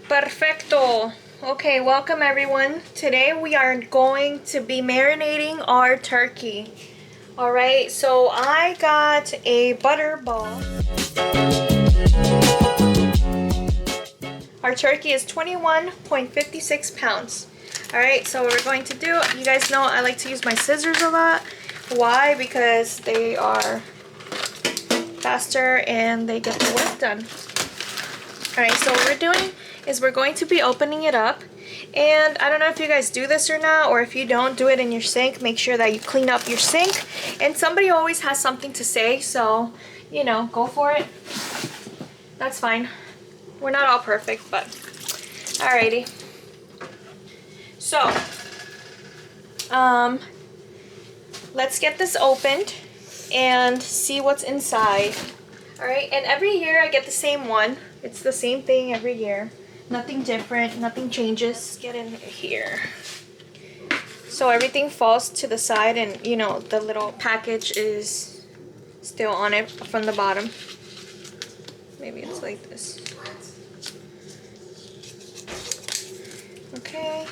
Perfecto. Okay, welcome everyone. Today we are going to be marinating our turkey. Alright, so I got a butter ball. Our turkey is 21.56 pounds. Alright, so what we're going to do, you guys know I like to use my scissors a lot. Why? Because they are faster and they get the work done. Alright, so what we're doing is we're going to be opening it up. And I don't know if you guys do this or not, or if you don't, do it in your sink. Make sure that you clean up your sink. And somebody always has something to say, so, you know, go for it. That's fine. We're not all perfect, but alrighty. So, let's get this opened and see what's inside. Alright, and every year I get the same one. It's the same thing every year. Nothing different, nothing changes. Let's get in here. So everything falls to the side and, you know, the little package is still on it from the bottom. Maybe it's like this. Okay.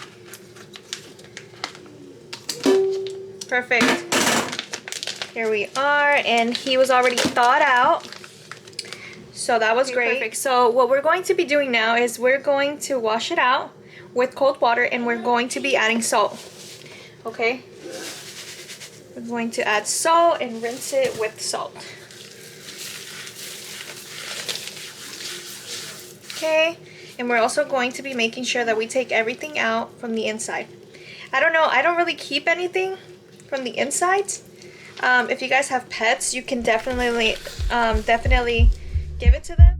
Perfect. Here we are, and he was already thawed out. So that was great. Perfect. So what we're going to be doing now is we're going to wash it out with cold water, and we're going to be adding salt. Okay? We're going to add salt and rinse it with salt. Okay? And we're also going to be making sure that we take everything out from the inside. I don't know, I don't really keep anything from the inside. If you guys have pets, you can definitely give it to them.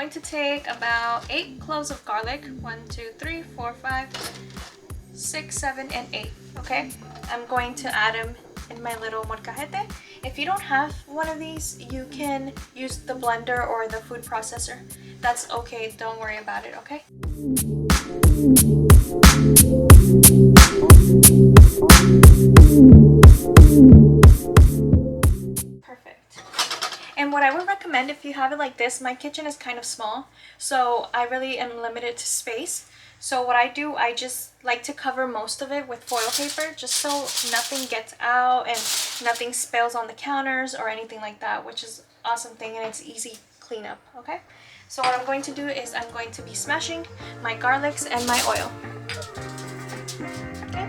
To take about 8 cloves of garlic. 1, 2, 3, 4, 5, 6, 7, and 8. Okay, I'm going to add them in my little molcajete. If you don't have one of these, you can use the blender or the food processor. That's okay, don't worry about it. Okay. And what I would recommend, if you have it like this, my kitchen is kind of small, so I really am limited to space. So what I do, I just like to cover most of it with foil paper, just so nothing gets out and nothing spills on the counters or anything like that, which is an awesome thing, and it's easy cleanup. Okay, so what I'm going to do is I'm going to be smashing my garlics and my oil. Okay.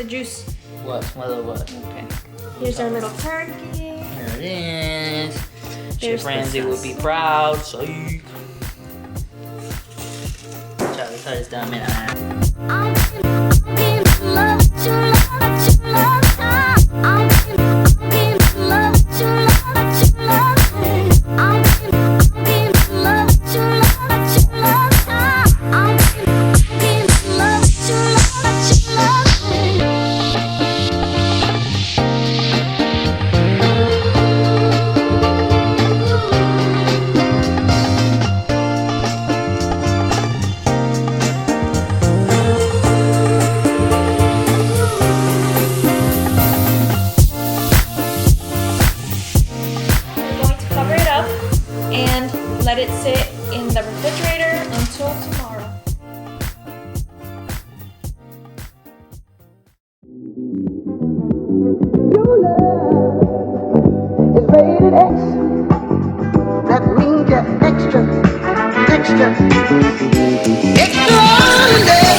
the juice. What? What? Okay. Here's our little turkey. Here it is. Chef Ramsay would be proud. So you. Try to cut this down, man. Your love is rated X. That means you're extra, extra, extraordinary.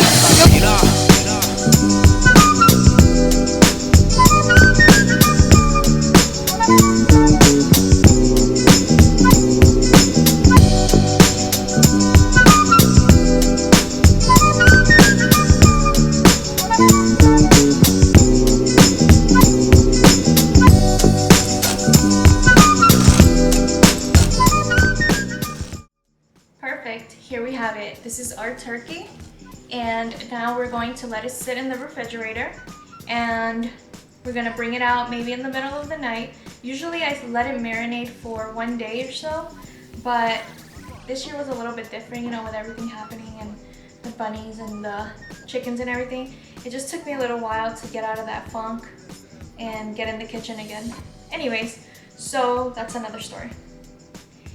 Perfect. Here we have it. This is our turkey. And now we're going to let it sit in the refrigerator. And we're going to bring it out maybe in the middle of the night. Usually I let it marinate for 1 day or so. But this year was a little bit different, you know, with everything happening and the bunnies and the chickens and everything. It just took me a little while to get out of that funk and get in the kitchen again. Anyways, so that's another story.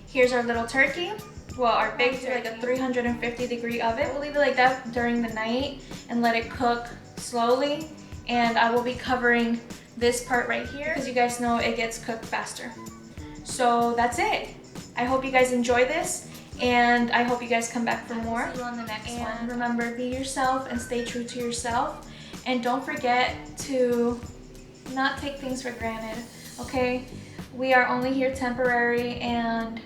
Here's our little turkey. Well, our big turkey, like a 350-degree oven. We'll leave it like that during the night and let it cook slowly. And I will be covering this part right here because you guys know it gets cooked faster. So that's it. I hope you guys enjoy this and I hope you guys come back for more. See you on the next one. Remember, be yourself and stay true to yourself. And don't forget to not take things for granted, okay? We are only here temporary, and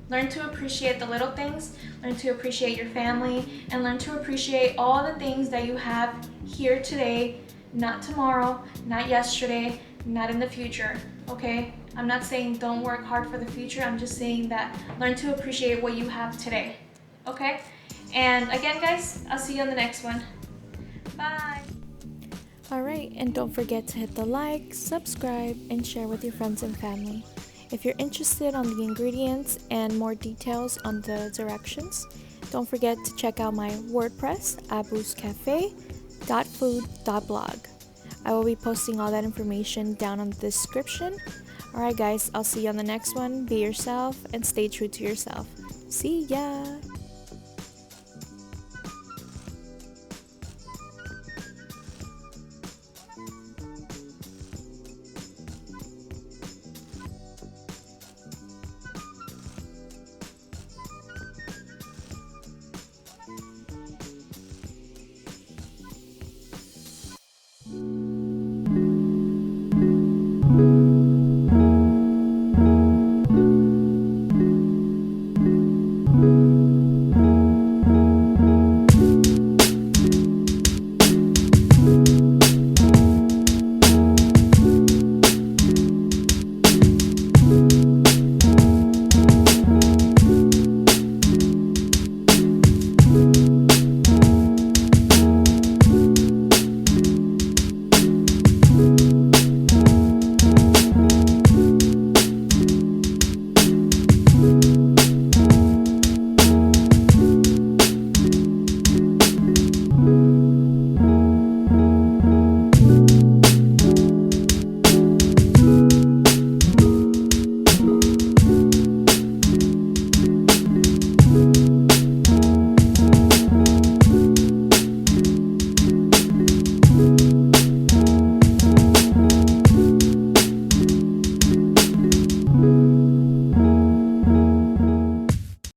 learn to appreciate the little things, learn to appreciate your family, and learn to appreciate all the things that you have here today, not tomorrow, not yesterday, not in the future, okay? I'm not saying don't work hard for the future, I'm just saying that learn to appreciate what you have today, okay? And again, guys, I'll see you on the next one. Bye! Alright, and don't forget to hit the like, subscribe, and share with your friends and family. If you're interested on the ingredients and more details on the directions, don't forget to check out my WordPress, abuscafe.food.blog. I will be posting all that information down on the description. Alright guys, I'll see you on the next one. Be yourself and stay true to yourself. See ya!